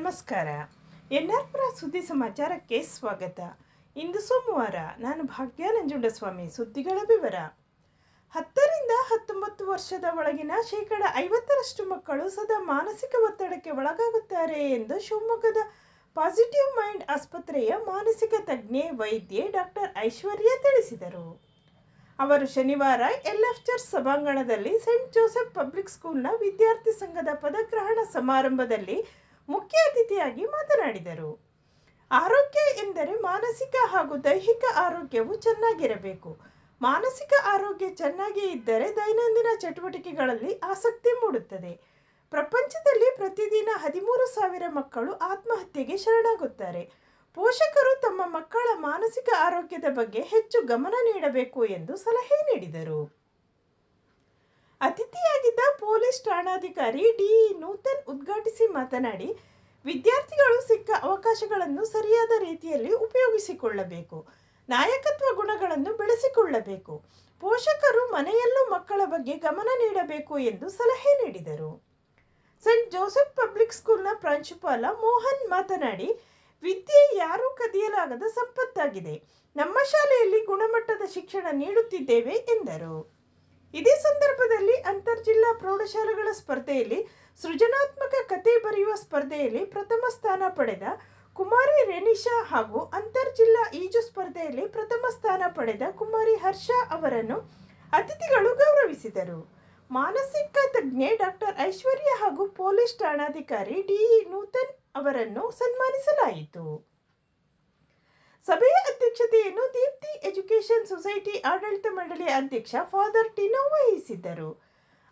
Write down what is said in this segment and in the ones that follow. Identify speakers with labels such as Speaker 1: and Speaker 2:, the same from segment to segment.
Speaker 1: ನಮಸ್ಕಾರ. ಎನ್ಆರ್ಪುರ ಸುದ್ದಿ ಸಮಾಚಾರಕ್ಕೆ ಸ್ವಾಗತ. ಇಂದು ಸೋಮವಾರ. ನಾನು ಭಾಗ್ಯ ನಂಜುಂಡಸ್ವಾಮಿ. ಸುದ್ದಿಗಳ ವಿವರ. 10 ರಿಂದ 19 ವರ್ಷದ ಒಳಗಿನ 50% ಮಕ್ಕಳು ಸದಾ ಮಾನಸಿಕ ಒತ್ತಡಕ್ಕೆ ಒಳಗಾಗುತ್ತಾರೆ ಎಂದು ಶಿವಮೊಗ್ಗದ ಪಾಸಿಟಿವ್ ಮೈಂಡ್ ಆಸ್ಪತ್ರೆಯ ಮಾನಸಿಕ ತಜ್ಞೆ ವೈದ್ಯೆ ಡಾಕ್ಟರ್ ಐಶ್ವರ್ಯ ತಿಳಿಸಿದರು. ಅವರು ಶನಿವಾರ ಎಲ್ಎಫ್ ಚರ್ಚ್ ಸಭಾಂಗಣದಲ್ಲಿ ಸೆಂಟ್ ಜೋಸೆಫ್ ಪಬ್ಲಿಕ್ ಸ್ಕೂಲ್ನ ವಿದ್ಯಾರ್ಥಿ ಸಂಘದ ಪದಗ್ರಹಣ ಸಮಾರಂಭದಲ್ಲಿ ಮುಖ್ಯ ಅತಿಥಿಯಾಗಿ ಮಾತನಾಡಿದರು. ಆರೋಗ್ಯ ಎಂದರೆ ಮಾನಸಿಕ ಹಾಗೂ ದೈಹಿಕ ಆರೋಗ್ಯವು ಚೆನ್ನಾಗಿರಬೇಕು. ಮಾನಸಿಕ ಆರೋಗ್ಯ ಚೆನ್ನಾಗಿ ಇದ್ದರೆ ದೈನಂದಿನ ಚಟುವಟಿಕೆಗಳಲ್ಲಿ ಆಸಕ್ತಿ ಮೂಡುತ್ತದೆ. ಪ್ರಪಂಚದಲ್ಲಿ ಪ್ರತಿದಿನ 13,000 ಮಕ್ಕಳು ಆತ್ಮಹತ್ಯೆಗೆ ಶರಣಾಗುತ್ತಾರೆ. ಪೋಷಕರು ತಮ್ಮ ಮಕ್ಕಳ ಮಾನಸಿಕ ಆರೋಗ್ಯದ ಬಗ್ಗೆ ಹೆಚ್ಚು ಗಮನ ನೀಡಬೇಕು ಎಂದು ಸಲಹೆ ನೀಡಿದರು. ಅತಿಥಿಯಾಗಿದ್ದ ಪೊಲೀಸ್ ಠಾಣಾಧಿಕಾರಿ ಡಿ ನೂತನ್ ಉದ್ಘಾಟಿಸಿ ಮಾತನಾಡಿ, ವಿದ್ಯಾರ್ಥಿಗಳು ಸಿಕ್ಕ ಅವಕಾಶಗಳನ್ನು ಸರಿಯಾದ ರೀತಿಯಲ್ಲಿ ಉಪಯೋಗಿಸಿಕೊಳ್ಳಬೇಕು. ನಾಯಕತ್ವ ಗುಣಗಳನ್ನು ಬೆಳೆಸಿಕೊಳ್ಳಬೇಕು. ಪೋಷಕರು ಮನೆಯಲ್ಲೂ ಮಕ್ಕಳ ಬಗ್ಗೆ ಗಮನ ನೀಡಬೇಕು ಎಂದು ಸಲಹೆ ನೀಡಿದರು. ಸೆಂಟ್ ಜೋಸೆಫ್ ಪಬ್ಲಿಕ್ ಸ್ಕೂಲ್ನ ಪ್ರಾಂಶುಪಾಲ ಮೋಹನ್ ಮಾತನಾಡಿ, ವಿದ್ಯೆ ಯಾರೂ ಕದಿಯಲಾಗದ ಸಂಪತ್ತಾಗಿದೆ. ನಮ್ಮ ಶಾಲೆಯಲ್ಲಿ ಗುಣಮಟ್ಟದ ಶಿಕ್ಷಣ ನೀಡುತ್ತಿದ್ದೇವೆ ಎಂದರು. ಇದೇ ಸಂದರ್ಭದಲ್ಲಿ ಅಂತರ್ಜಿಲ್ಲಾ ಪ್ರೌಢಶಾಲೆಗಳ ಸ್ಪರ್ಧೆಯಲ್ಲಿ ಸೃಜನಾತ್ಮಕ ಕತೆ ಬರೆಯುವ ಸ್ಪರ್ಧೆಯಲ್ಲಿ ಪ್ರಥಮ ಸ್ಥಾನ ಪಡೆದ ಕುಮಾರಿ ರೆನಿಶಾ ಹಾಗೂ ಅಂತರ್ಜಿಲ್ಲಾ ಈಜು ಸ್ಪರ್ಧೆಯಲ್ಲಿ ಪ್ರಥಮ ಸ್ಥಾನ ಪಡೆದ ಕುಮಾರಿ ಹರ್ಷ ಅವರನ್ನು ಅತಿಥಿಗಳು ಗೌರವಿಸಿದರು. ಮಾನಸಿಕ ತಜ್ಞೆ ಡಾಕ್ಟರ್ ಐಶ್ವರ್ಯ ಹಾಗೂ ಪೊಲೀಸ್ ಠಾಣಾಧಿಕಾರಿ ಡಿ ನೂತನ್ ಅವರನ್ನು ಸನ್ಮಾನಿಸಲಾಯಿತು. ಸಭೆಯ ಅಧ್ಯಕ್ಷತೆಯನ್ನು ದೀಪ್ತಿ ಎಜುಕೇಷನ್ ಸೊಸೈಟಿ ಆಡಳಿತ ಮಂಡಳಿಯ ಅಧ್ಯಕ್ಷ ಫಾದರ್ ಟಿನೋ ವಹಿಸಿದ್ದರು.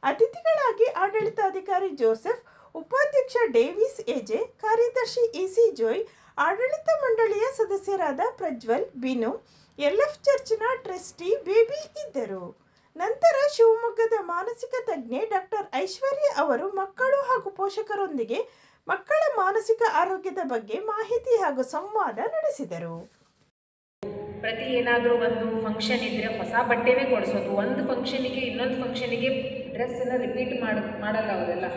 Speaker 1: ಅತಿಥಿಗಳಾಗಿ ಆಡಳಿತಾಧಿಕಾರಿ ಜೋಸೆಫ್, ಉಪಾಧ್ಯಕ್ಷ ಡೇವಿಸ್ ಎಜೆ, ಕಾರ್ಯದರ್ಶಿ ಇಸಿ ಜೋಯ್, ಆಡಳಿತ ಮಂಡಳಿಯ ಸದಸ್ಯರಾದ ಪ್ರಜ್ವಲ್, ಬಿನು, ಎಲ್ಎಫ್ ಚರ್ಚ್ನ ಟ್ರಸ್ಟಿ ಬೇಬಿ ಇದ್ದರು. ನಂತರ ಶಿವಮೊಗ್ಗದ ಮಾನಸಿಕ ತಜ್ಞೆ ಡಾಕ್ಟರ್ ಐಶ್ವರ್ಯ ಅವರು ಮಕ್ಕಳು ಹಾಗೂ ಪೋಷಕರೊಂದಿಗೆ ಮಕ್ಕಳ ಮಾನಸಿಕ ಆರೋಗ್ಯದ ಬಗ್ಗೆ ಮಾಹಿತಿ ಹಾಗೂ ಸಂವಾದ ನಡೆಸಿದರು.
Speaker 2: ಪ್ರತಿ ಏನಾದರೂ ಒಂದು ಫಂಕ್ಷನ್ ಇದ್ದರೆ ಹೊಸ ಬಟ್ಟೆನೇ ಕೊಡಿಸೋದು, ಒಂದು ಫಂಕ್ಷನಿಗೆ ಇನ್ನೊಂದು ಫಂಕ್ಷನಿಗೆ ಡ್ರೆಸ್ಸನ್ನು ರಿಪೀಟ್ ಮಾಡಲ್ಲ ಅವರೆಲ್ಲ.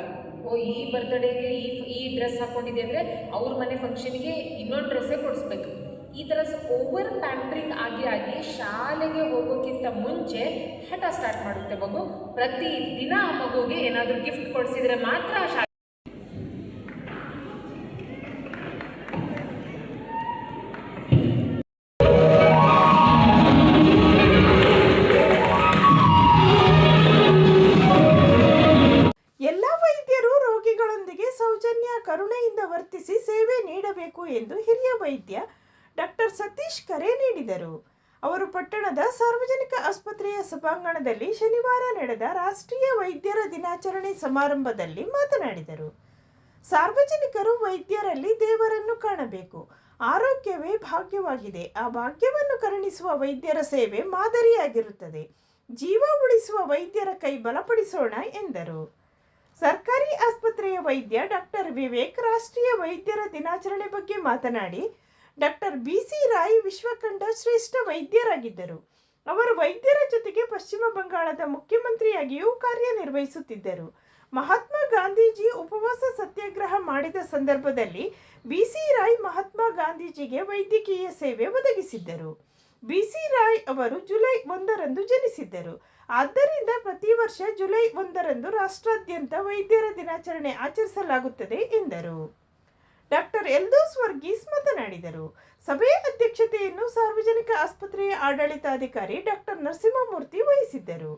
Speaker 2: ಈ ಬರ್ತ್ಡೇಗೆ ಈ ಡ್ರೆಸ್ ಹಾಕ್ಕೊಂಡಿದೆ ಅಂದರೆ ಅವ್ರ ಮನೆ ಫಂಕ್ಷನಿಗೆ ಇನ್ನೊಂದು ಡ್ರೆಸ್ಸೇ ಕೊಡಿಸ್ಬೇಕು. ಈ ಥರ ಓವರ್ ಪ್ಯಾಂಪ್ರಿಂಗ್ ಆಗಿ ಶಾಲೆಗೆ ಹೋಗೋಕ್ಕಿಂತ ಮುಂಚೆ ಹಠ ಸ್ಟಾರ್ಟ್ ಮಾಡುತ್ತೆ ಮಗು. ಪ್ರತಿ ದಿನ ಆ ಮಗುಗೆ ಏನಾದರೂ ಗಿಫ್ಟ್ ಕೊಡಿಸಿದರೆ ಮಾತ್ರ
Speaker 1: ಕರುಣೆಯಿಂದ ವರ್ತಿಸಿ ಸೇವೆ ನೀಡಬೇಕು ಎಂದು ಹಿರಿಯ ವೈದ್ಯ ಡಾಕ್ಟರ್ ಸತೀಶ್ ಕರೆ ನೀಡಿದರು. ಅವರು ಪಟ್ಟಣದ ಸಾರ್ವಜನಿಕ ಆಸ್ಪತ್ರೆಯ ಸಭಾಂಗಣದಲ್ಲಿ ಶನಿವಾರ ನಡೆದ ರಾಷ್ಟ್ರೀಯ ವೈದ್ಯರ ದಿನಾಚರಣೆ ಸಮಾರಂಭದಲ್ಲಿ ಮಾತನಾಡಿದರು. ಸಾರ್ವಜನಿಕರು ವೈದ್ಯರಲ್ಲಿ ದೇವರನ್ನು ಕಾಣಬೇಕು. ಆರೋಗ್ಯವೇ ಭಾಗ್ಯವಾಗಿದೆ. ಆ ಭಾಗ್ಯವನ್ನು ಕರುಣಿಸುವ ವೈದ್ಯರ ಸೇವೆ ಮಾದರಿಯಾಗಿರುತ್ತದೆ. ಜೀವ ಉಳಿಸುವ ವೈದ್ಯರ ಕೈ ಬಲಪಡಿಸೋಣ ಎಂದರು. ಸರ್ಕಾರಿ ಆಸ್ಪತ್ರೆಯ ವೈದ್ಯ ಡಾಕ್ಟರ್ ವಿವೇಕ್ ರಾಷ್ಟ್ರೀಯ ವೈದ್ಯರ ದಿನಾಚರಣೆ ಬಗ್ಗೆ ಮಾತನಾಡಿ, ಡಾಕ್ಟರ್ ಬಿಸಿ ರಾಯ್ ವಿಶ್ವಕಂಡ ಶ್ರೇಷ್ಠ ವೈದ್ಯರಾಗಿದ್ದರು. ಅವರು ವೈದ್ಯರ ಜೊತೆಗೆ ಪಶ್ಚಿಮ ಬಂಗಾಳದ ಮುಖ್ಯಮಂತ್ರಿಯಾಗಿಯೂ ಕಾರ್ಯನಿರ್ವಹಿಸುತ್ತಿದ್ದರು. ಮಹಾತ್ಮ ಗಾಂಧೀಜಿ ಉಪವಾಸ ಸತ್ಯಾಗ್ರಹ ಮಾಡಿದ ಸಂದರ್ಭದಲ್ಲಿ ಬಿಸಿ ರಾಯ್ ಮಹಾತ್ಮ ಗಾಂಧೀಜಿಗೆ ವೈದ್ಯಕೀಯ ಸೇವೆ ಒದಗಿಸಿದ್ದರು. ಬಿಸಿ ರಾಯ್ ಅವರು ಜುಲೈ 1ರಂದು ಜನಿಸಿದ್ದರು. ಆದ್ದರಿಂದ ಪ್ರತಿ ವರ್ಷ ಜುಲೈ 1ರಂದು ರಾಷ್ಟ್ರಾದ್ಯಂತ ವೈದ್ಯರ ದಿನಾಚರಣೆ ಆಚರಿಸಲಾಗುತ್ತದೆ ಎಂದರು. ಡಾಕ್ಟರ್ ಎಲ್ದೋಸ್ ವರ್ಗೀಸ್ ಮಾತನಾಡಿದರು. ಸಭೆಯ ಅಧ್ಯಕ್ಷತೆಯನ್ನು ಸಾರ್ವಜನಿಕ ಆಸ್ಪತ್ರೆಯ ಆಡಳಿತಾಧಿಕಾರಿ ಡಾಕ್ಟರ್ ನರಸಿಂಹಮೂರ್ತಿ ವಹಿಸಿದ್ದರು.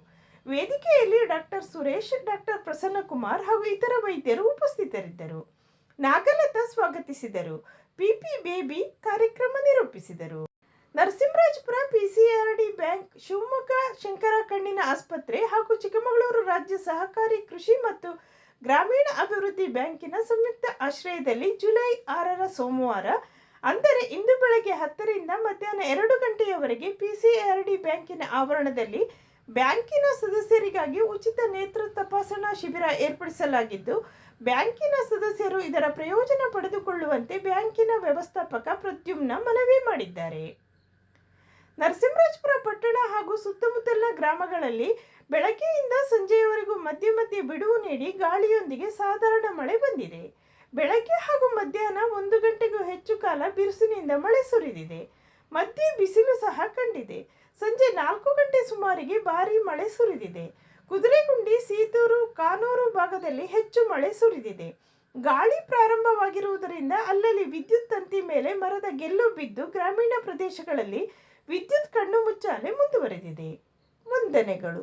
Speaker 1: ವೇದಿಕೆಯಲ್ಲಿ ಡಾಕ್ಟರ್ ಸುರೇಶ್, ಡಾಕ್ಟರ್ ಪ್ರಸನ್ನಕುಮಾರ್ ಹಾಗೂ ಇತರ ವೈದ್ಯರು ಉಪಸ್ಥಿತರಿದ್ದರು. ನಾಗಲತಾ ಸ್ವಾಗತಿಸಿದರು. ಪಿಪಿ ಬೇಬಿ ಕಾರ್ಯಕ್ರಮ ನಿರೂಪಿಸಿದರು. ನರಸಿಂಹರಾಜಪುರ ಪಿಸಿಆರ್ಡಿ ಬ್ಯಾಂಕ್, ಶಿವಮೊಗ್ಗ ಶಂಕರ ಕಣ್ಣಿನ ಆಸ್ಪತ್ರೆ ಹಾಗೂ ಚಿಕ್ಕಮಗಳೂರು ರಾಜ್ಯ ಸಹಕಾರಿ ಕೃಷಿ ಮತ್ತು ಗ್ರಾಮೀಣ ಅಭಿವೃದ್ಧಿ ಬ್ಯಾಂಕಿನ ಸಂಯುಕ್ತ ಆಶ್ರಯದಲ್ಲಿ ಜುಲೈ 6ರ ಸೋಮವಾರ, ಅಂದರೆ ಇಂದು ಬೆಳಗ್ಗೆ 10 ರಿಂದ ಮಧ್ಯಾಹ್ನ 2 ಗಂಟೆಯವರೆಗೆ ಪಿಸಿಆರ್ಡಿ ಬ್ಯಾಂಕಿನ ಆವರಣದಲ್ಲಿ ಬ್ಯಾಂಕಿನ ಸದಸ್ಯರಿಗಾಗಿ ಉಚಿತ ನೇತ್ರ ತಪಾಸಣಾ ಶಿಬಿರ ಏರ್ಪಡಿಸಲಾಗಿದ್ದು, ಬ್ಯಾಂಕಿನ ಸದಸ್ಯರು ಇದರ ಪ್ರಯೋಜನ ಪಡೆದುಕೊಳ್ಳುವಂತೆ ಬ್ಯಾಂಕಿನ ವ್ಯವಸ್ಥಾಪಕ ಪ್ರದ್ಯುಮ್ನ ಮನವಿ ಮಾಡಿದ್ದಾರೆ. ನರಸಿಂಹರಾಜಪುರ ಪಟ್ಟಣ ಹಾಗೂ ಸುತ್ತಮುತ್ತಲಿನ ಗ್ರಾಮಗಳಲ್ಲಿ ಬೆಳಗ್ಗೆಯಿಂದ ಸಂಜೆಯವರೆಗೂ ಮಧ್ಯೆ ಮಧ್ಯೆ ಬಿಡುವು ನೀಡಿ ಗಾಳಿಯೊಂದಿಗೆ ಸಾಧಾರಣ ಮಳೆ ಬಂದಿದೆ. ಬೆಳಗ್ಗೆ ಹಾಗೂ ಮಧ್ಯಾಹ್ನ 1 ಗಂಟೆಗೂ ಹೆಚ್ಚು ಕಾಲ ಬಿರುಸಿನಿಂದ ಮಳೆ ಸುರಿದಿದೆ. ಮಧ್ಯೆ ಬಿಸಿಲು ಸಹ ಕಂಡಿದೆ. ಸಂಜೆ 4 ಗಂಟೆ ಸುಮಾರಿಗೆ ಭಾರೀ ಮಳೆ ಸುರಿದಿದೆ. ಕುದುರೆಗುಂಡಿ, ಸೀತೂರು, ಕಾನೂರು ಭಾಗದಲ್ಲಿ ಹೆಚ್ಚು ಮಳೆ ಸುರಿದಿದೆ. ಗಾಳಿ ಪ್ರಾರಂಭವಾಗಿರುವುದರಿಂದ ಅಲ್ಲಲ್ಲಿ ವಿದ್ಯುತ್ ತಂತಿ ಮೇಲೆ ಮರದ ಗೆಲ್ಲು ಬಿದ್ದು ಗ್ರಾಮೀಣ ಪ್ರದೇಶಗಳಲ್ಲಿ ವಿದ್ಯುತ್ ಕಣ್ಣು ಮುಚ್ಚಾಲೆ ಮುಂದುವರೆದಿದೆ. ವಂದನೆಗಳು.